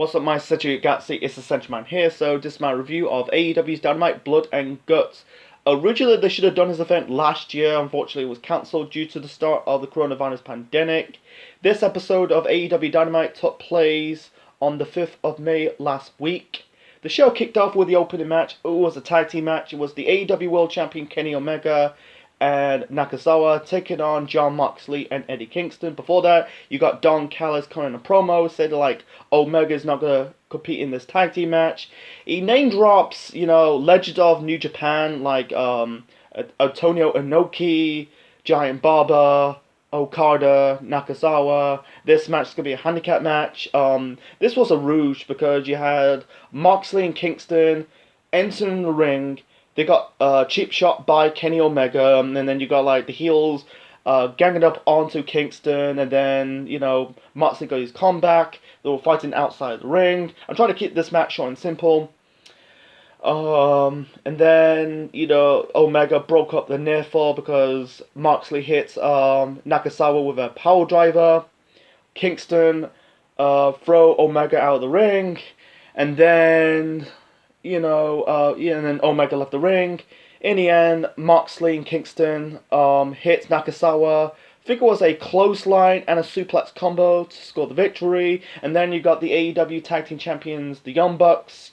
What's up, my Century Gatsy? It's the Century Man here. So this is my review of AEW's Dynamite Blood and Guts. Originally, they should have done this event last year. Unfortunately, it was cancelled due to the start of the coronavirus pandemic. This episode of AEW Dynamite took place on the 5th of May last week. The show kicked off with the opening match. It was a tag team match. It was the AEW World Champion Kenny Omega and Nakazawa taking on Jon Moxley and Eddie Kingston. Before that, you got Don Callis coming in a promo, said like Omega's not gonna compete in this tag team match. He name drops, legends of New Japan like Antonio Inoki, Giant Baba, Okada, Nakazawa. This match is gonna be a handicap match. This was a rouge because you had Moxley and Kingston entering the ring. They got cheap shot by Kenny Omega, and then you got like the heels ganging up onto Kingston, and then Moxley got his comeback. They were fighting outside the ring. I'm trying to keep this match short and simple. And then Omega broke up the near fall because Moxley hits Nakazawa with a power driver. Kingston throw Omega out of the ring, and then and then Omega left the ring. In the end, Moxley and Kingston hits Nakazawa. I think it was a clothesline and a suplex combo to score the victory. And then you got the AEW Tag Team Champions, the Young Bucks,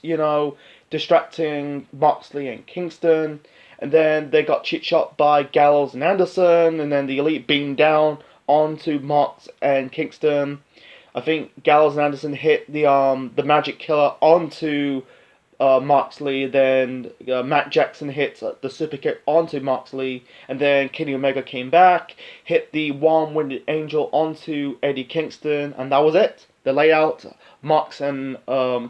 distracting Moxley and Kingston. And then they got cheat shot by Gallows and Anderson. And then the Elite beamed down onto Mox and Kingston. I think Gallows and Anderson hit the Magic Killer onto Moxley, then Matt Jackson hit the super kick onto Moxley, and then Kenny Omega came back, hit the one-winged angel onto Eddie Kingston, and that was it. The layout, Mox and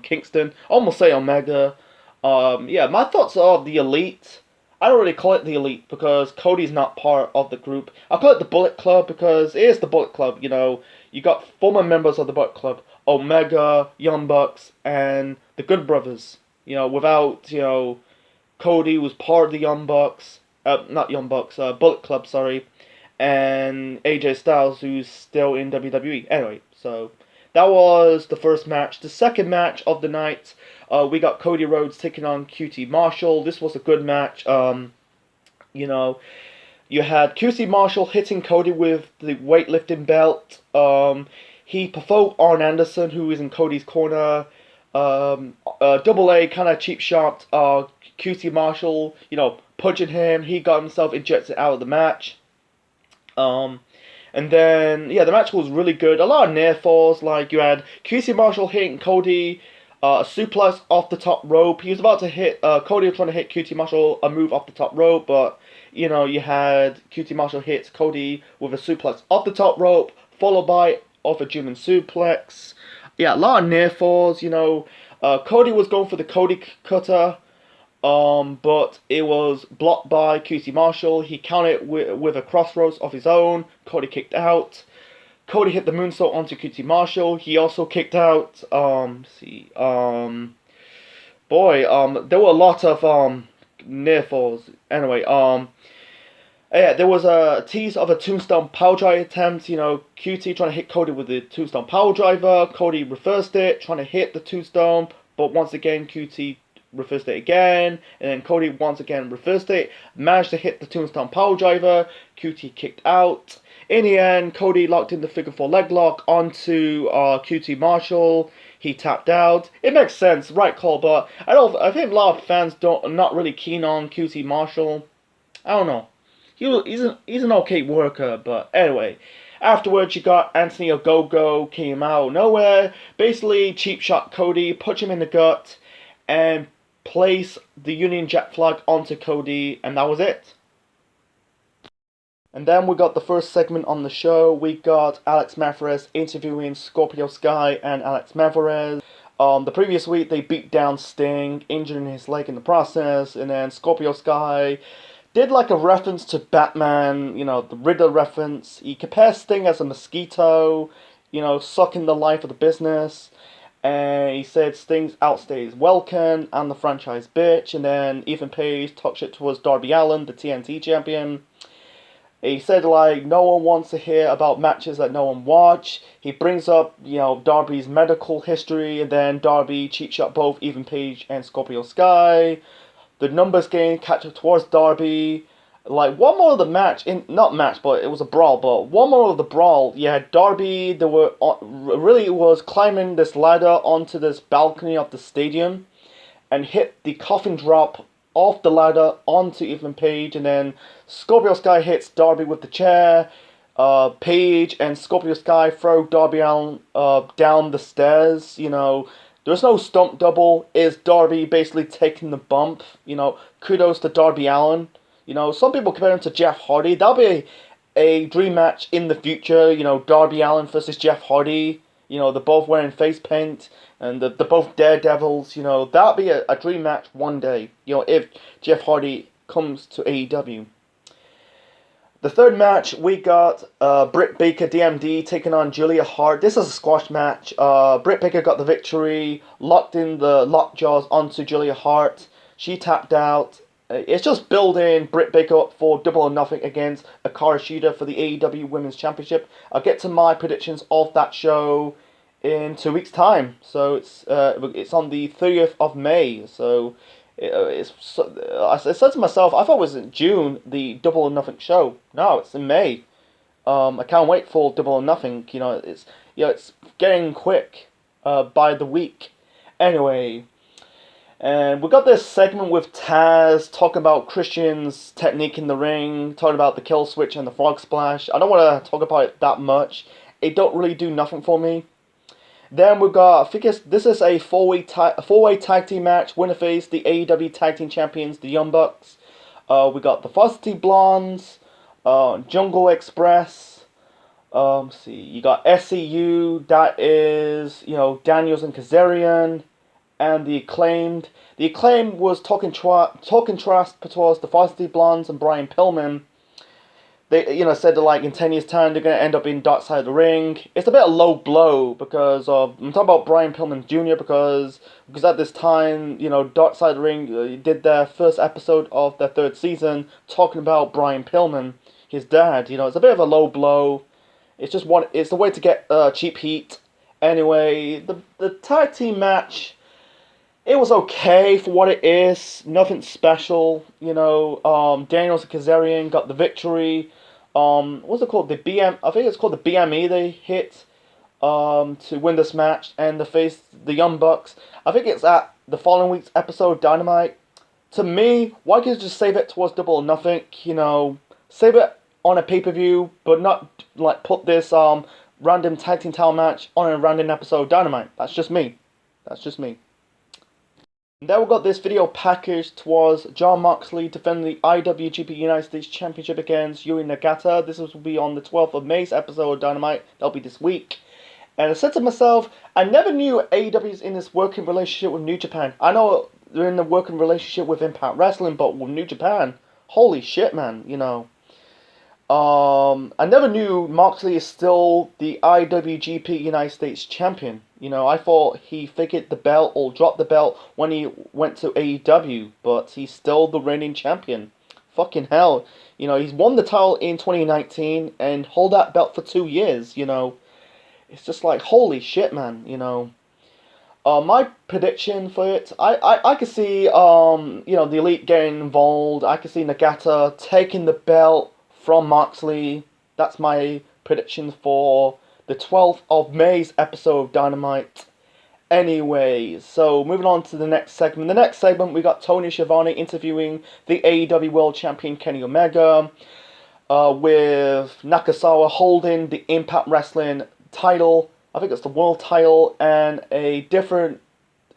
Kingston, almost say Omega. My thoughts of the Elite. I don't really call it the Elite because Cody's not part of the group. I call it the Bullet Club because it is the Bullet Club. You got former members of the Bullet Club, Omega, Young Bucks, and the Good Brothers. Without, Cody was part of the Young Bucks, Bullet Club, sorry, and AJ Styles, who's still in WWE. Anyway, so that was the first match. The second match of the night, we got Cody Rhodes taking on QT Marshall. This was a good match. You had QT Marshall hitting Cody with the weightlifting belt. He provoked Arn Anderson, who is in Cody's corner. Double A kind of cheap shot QT Marshall, punching him. He got himself ejected out of the match. And then, the match was really good. A lot of near falls, like you had QT Marshall hitting Cody, a suplex off the top rope. He was about to hit, Cody was trying to hit QT Marshall a move off the top rope, but, you had QT Marshall hit Cody with a suplex off the top rope, followed by off a German suplex. A lot of near falls, Cody was going for the Cody cutter, but it was blocked by QT Marshall. He countered with a crossroads of his own. Cody kicked out. Cody hit the moonsault onto QT Marshall. He also kicked out, there were a lot of near falls. Anyway, there was a tease of a tombstone power attempt. QT trying to hit Cody with the tombstone power driver. Cody reversed it, trying to hit the tombstone, but once again QT reversed it again, and then Cody once again reversed it, managed to hit the tombstone power driver. QT kicked out. In the end, Cody locked in the figure 4 leg lock onto QT Marshall. He tapped out. It makes sense, right call, but I think a lot of fans are not really keen on QT Marshall. I don't know. He's an okay worker, but anyway. Afterwards, you got Anthony Ogogo came out of nowhere. Basically, cheap shot Cody, punch him in the gut, and place the Union Jack flag onto Cody, and that was it. And then we got the first segment on the show. We got Alex Maveres interviewing Scorpio Sky and Alex Maveres. The previous week, they beat down Sting, injuring his leg in the process, and then Scorpio Sky did like a reference to Batman, the Riddler reference. He compares Sting as a mosquito, sucking the life of the business. And he said Sting's outstays welcome, and the franchise bitch. And then Ethan Page talked shit towards Darby Allin, the TNT champion. He said like no one wants to hear about matches that no one watch. He brings up Darby's medical history, and then Darby cheat shot both Ethan Page and Scorpio Sky. The numbers game catch up towards Darby. Like one more of the match, not match, but it was a brawl. But one more of the brawl, yeah, Darby. They were really was climbing this ladder onto this balcony of the stadium, and hit the coffin drop off the ladder onto Ethan Page, and then Scorpio Sky hits Darby with the chair. Page and Scorpio Sky throw Darby Allin down the stairs. There's no stump double. Is Darby basically taking the bump? Kudos to Darby Allin. Some people compare him to Jeff Hardy. That'll be a dream match in the future. Darby Allin versus Jeff Hardy. They're both wearing face paint, and they're both daredevils. That'll be a dream match one day. If Jeff Hardy comes to AEW. The third match, we got Britt Baker DMD taking on Julia Hart. This is a squash match. Britt Baker got the victory, locked in the lockjaws onto Julia Hart. She tapped out. It's just building Britt Baker up for Double or Nothing against Akara Shida for the AEW Women's Championship. I'll get to my predictions of that show in 2 weeks' time. So it's on the 30th of May. So I said to myself, I thought it was in June, the Double or Nothing show. No, it's in May. I can't wait for Double or Nothing. It's getting quick by the week. Anyway, and we got this segment with Taz talking about Christian's technique in the ring, talking about the kill switch and the frog splash. I don't want to talk about it that much. It don't really do nothing for me. Then we've got, I think this is a four-way tag team match. Winner face the AEW Tag Team Champions, the Young Bucks. We got the Varsity Blondes, Jungle Express. Let's see, you got SCU. That is Daniels and Kazarian, and the Acclaimed. The Acclaimed was talking trash towards the Varsity Blondes and Brian Pillman. They, said that like in 10 years' time they're gonna end up in Dark Side of the Ring. It's a bit of a low blow because I'm talking about Brian Pillman Jr. because at this time, Dark Side of the Ring did their first episode of their third season talking about Brian Pillman, his dad. It's a bit of a low blow. It's just it's the way to get cheap heat. Anyway, the tag team match, it was okay for what it is. Nothing special. Daniels and Kazarian got the victory. What's it called? I think it's called the BME they hit to win this match, and to face the Young Bucks. I think it's at the following week's episode of Dynamite. To me, why can't you just save it towards Double or Nothing? Save it on a pay-per-view, but not like put this random tag team title match on a random episode of Dynamite. That's just me. Then we got this video package towards Jon Moxley defending the IWGP United States Championship against Yuri Nagata. This will be on the 12th of May's episode of Dynamite. That'll be this week. And I said to myself, I never knew AEW is in this working relationship with New Japan. I know they're in a working relationship with Impact Wrestling, but with New Japan, holy shit, man, I never knew Moxley is still the IWGP United States Champion. I thought he figured the belt or dropped the belt when he went to AEW, but he's still the reigning champion. Fucking hell. He's won the title in 2019 and hold that belt for 2 years, It's just like, holy shit, man, My prediction for it, I could see, the Elite getting involved. I could see Nagata taking the belt from Moxley. That's my prediction for the 12th of May's episode of Dynamite. Anyway, so moving on to the next segment. The next segment, we got Tony Schiavone interviewing the AEW World Champion Kenny Omega, with Nakazawa holding the Impact Wrestling title. I think it's the world title and a different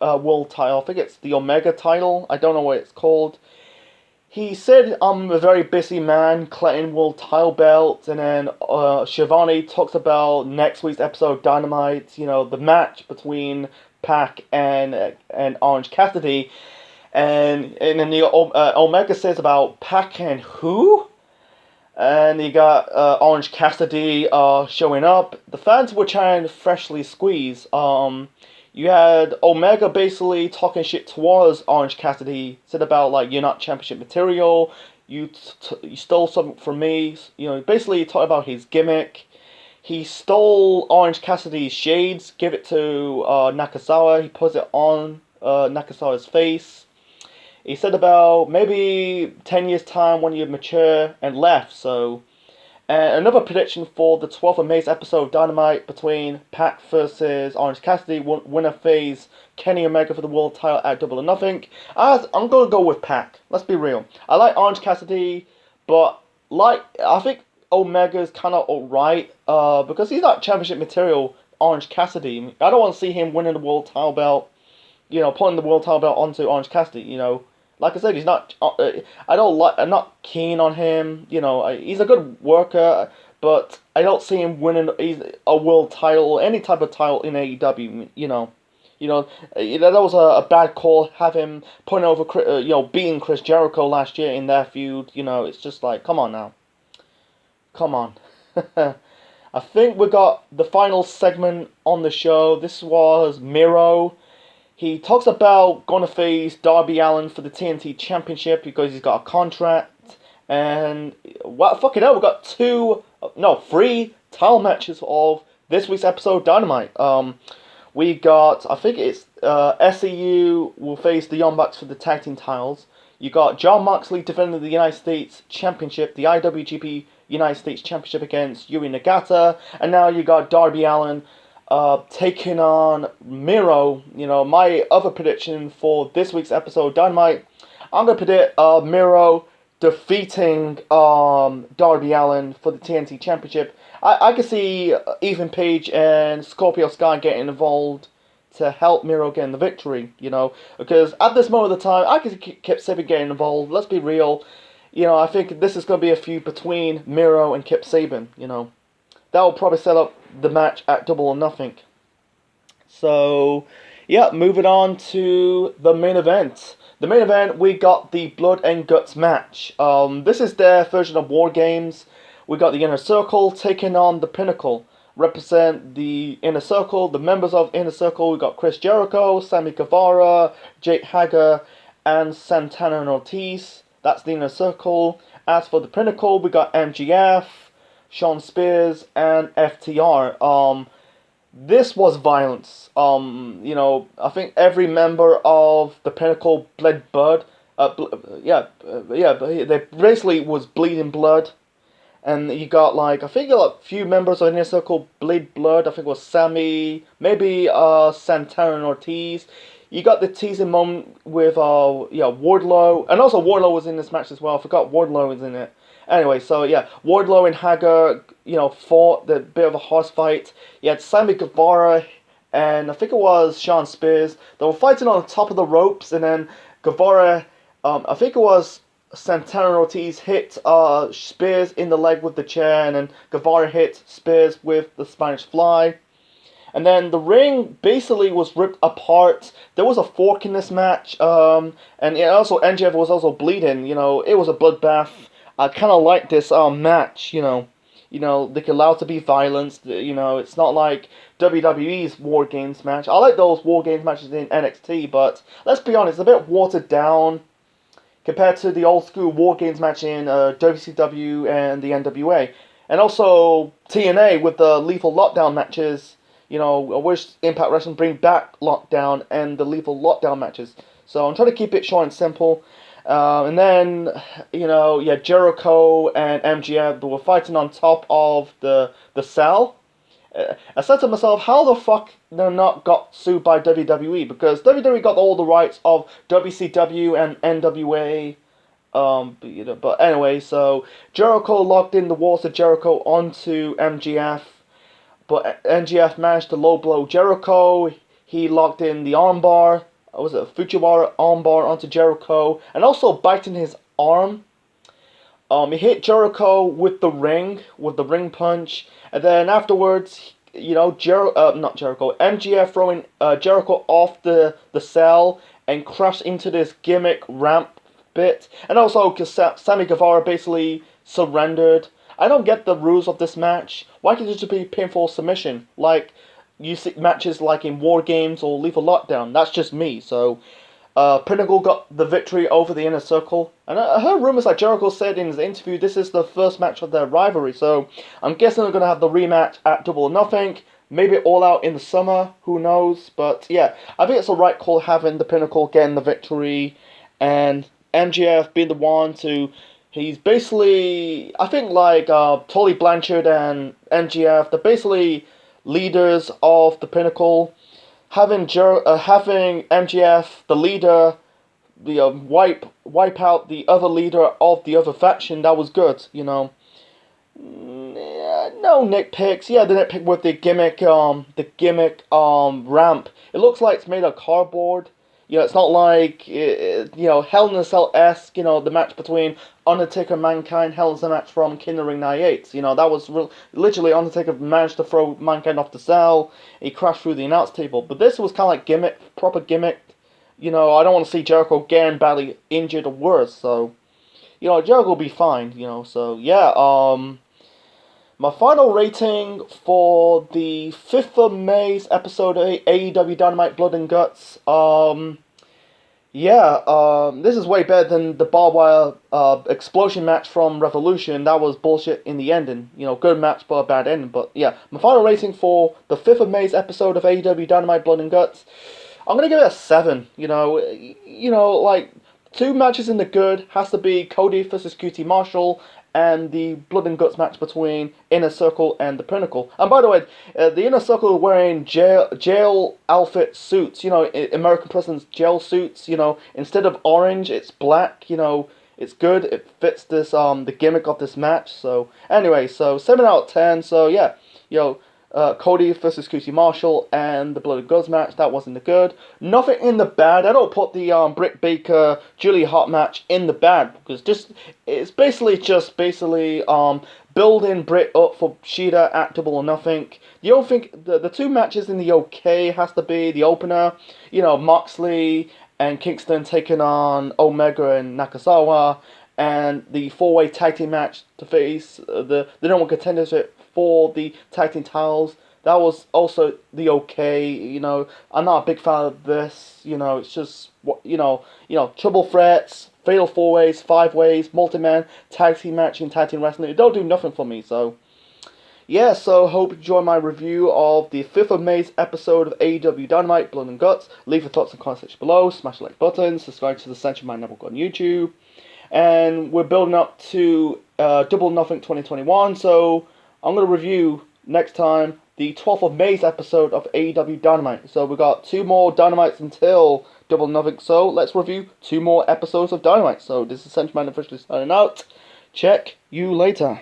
world title. I think it's the Omega title. I don't know what it's called. He said, I'm a very busy man, collecting world title belts, and then Schiavone talks about next week's episode of Dynamite, the match between Pac and Orange Cassidy, and then the Omega says about Pac and who? And you got Orange Cassidy showing up. The fans were trying to freshly squeeze. You had Omega basically talking shit towards Orange Cassidy, said about like, you're not championship material, You stole something from me. You know, basically he talked about his gimmick. He stole Orange Cassidy's shades, give it to Nakazawa. He puts it on Nakazawa's face. He said about maybe 10 years time when you mature, and left. So another prediction for the 12th of May's episode of Dynamite between Pac versus Orange Cassidy. Winner phase Kenny Omega for the world title at Double or Nothing. I'm going to go with Pac. Let's be real. I like Orange Cassidy, but I think Omega's kind of alright because he's not championship material, Orange Cassidy. I don't want to see him winning the world title belt, you know, putting the world title belt onto Orange Cassidy, you know. Like I said, he's not. I'm not keen on him. You know, he's a good worker, but I don't see him winning a world title or any type of title in AEW. That was a bad call. Have him putting over, beating Chris Jericho last year in their feud. You know, it's just like, come on now, come on. I think we got the final segment on the show. This was Miro. He talks about going to face Darby Allin for the TNT Championship because he's got a contract. And, fucking hell, we got 3 title matches of this week's episode of Dynamite. We got, I think it's SCU will face the Young Bucks for the tag team titles. You got Jon Moxley defending the United States Championship, the IWGP United States Championship against Yuri Nagata. And now you got Darby Allin taking on Miro. You know, my other prediction for this week's episode of Dynamite, I'm going to predict Miro defeating Darby Allin for the TNT Championship. I can see Ethan Page and Scorpio Sky getting involved to help Miro get the victory, you know, because at this moment of the time, I can see Kip Sabian getting involved. Let's be real. You know, I think this is going to be a feud between Miro and Kip Sabian, you know. That will probably set up the match at Double or Nothing. So, yeah, moving on to the main event. The main event, we got the Blood and Guts match. This is their version of War Games. We got the Inner Circle taking on the Pinnacle. Represent the Inner Circle, the members of Inner Circle. We got Chris Jericho, Sammy Guevara, Jake Hager, and Santana and Ortiz. That's the Inner Circle. As for the Pinnacle, we got MGF, Shawn Spears, and FTR. This was violence. You know, I think every member of the Pinnacle bled blood. They basically was bleeding blood. And you got I think you got a few members of the Inner Circle bleed blood. I think it was Sammy, maybe Santana and Ortiz. You got the teasing moment with Wardlow, and also Wardlow was in this match as well. I forgot Wardlow was in it. Anyway, so yeah, Wardlow and Hager, fought the bit of a horse fight. You had Sammy Guevara and I think it was Shawn Spears. They were fighting on the top of the ropes, and then Guevara, I think it was Santana and Ortiz hit Spears in the leg with the chair, and then Guevara hit Spears with the Spanish Fly. And then the ring basically was ripped apart. There was a fork in this match, and also MJF was also bleeding. It was a bloodbath. I kind of like this match. They can allow it to be violence. It's not like WWE's War Games match. I like those War Games matches in NXT, but let's be honest, it's a bit watered down compared to the old school War Games match in WCW and the NWA. And also TNA with the Lethal Lockdown matches. I wish Impact Wrestling bring back Lockdown and the Lethal Lockdown matches. So I'm trying to keep it short and simple. And then, Jericho and MGF, they were fighting on top of the cell. I said to myself, how the fuck they not got sued by WWE? Because WWE got all the rights of WCW and NWA. But anyway, so Jericho locked in the walls of Jericho onto MGF. But MGF managed to low blow Jericho. He locked in the armbar. Was it a Fujiwara armbar onto Jericho, and also biting his arm. He hit Jericho with the ring punch, and then afterwards, MGF throwing Jericho off the cell and crashed into this gimmick ramp bit, and also because Sammy Guevara basically surrendered. I don't get the rules of this match. Why can't it just be pinfall submission like you see matches like in War Games or Lethal Lockdown? That's just me. So Pinnacle got the victory over the Inner Circle. And I heard rumors like Jericho said in his interview this is the first match of their rivalry. So I'm guessing they're going to have the rematch at Double or Nothing. Maybe All Out in the summer. Who knows? But yeah, I think it's a right call having the Pinnacle getting the victory. And MJF being the one to... He's basically... I think like Tully Blanchard and MJF, they're basically leaders of the Pinnacle. Having MJF, the leader, wipe out the other leader of the other faction, that was good, you know. No nitpicks. Yeah, the nitpick with the gimmick ramp. It looks like it's made of cardboard. You know, it's not like Hell in a Cell-esque. You know, the match between Undertaker and Mankind. Hell in a Cell match from King of the Ring '98. You know, that was literally Undertaker managed to throw Mankind off the cell. He crashed through the announce table. But this was kind of like proper gimmick. You know, I don't want to see Jericho getting badly injured or worse. So, you know, Jericho will be fine. You know, so yeah. My final rating for the 5th of May's episode of AEW Dynamite Blood and Guts. This is way better than the barbed wire explosion match from Revolution. That was bullshit in the ending. You know, good match but a bad ending. But yeah, my final rating for the 5th of May's episode of AEW Dynamite Blood and Guts, I'm gonna give it a 7. You know, like 2 matches in the good has to be Cody versus QT Marshall and the Blood and Guts match between Inner Circle and the Pinnacle. And by the way, the Inner Circle are wearing jail outfit suits, you know, American President's jail suits, you know, instead of orange, it's black, you know, it's good, it fits this, the gimmick of this match. So, anyway, so 7 out of 10, so yeah, you know, Cody versus QT Marshall and the Blood and Guts match, that wasn't the good. Nothing in the bad. I don't put the Britt Baker Julia Hart match in the bad because it's basically building Britt up for Shida at Double or Nothing. You don't think the 2 matches in the OK has to be the opener. You know, Moxley and Kingston taking on Omega and Nakazawa, and the 4-way tag team match to face the number 1 contenders for the tag team titles. That was also the OK. You know, I'm not a big fan of this. You know, it's just triple threats, fatal 4-ways, 5-ways, multi-man tag team match in tag team wrestling. It don't do nothing for me. So yeah, so hope you enjoy my review of the 5th of May's episode of AEW Dynamite Blood and Guts. Leave your thoughts in the comment section below. Smash the like button. Subscribe to the Central Man Network on YouTube. And we're building up to Double or Nothing 2021. So I'm going to review next time the 12th of May's episode of AEW Dynamite. So we got 2 more Dynamites until Double or Nothing. So let's review 2 more episodes of Dynamite. So this is Central Man officially signing out. Check you later.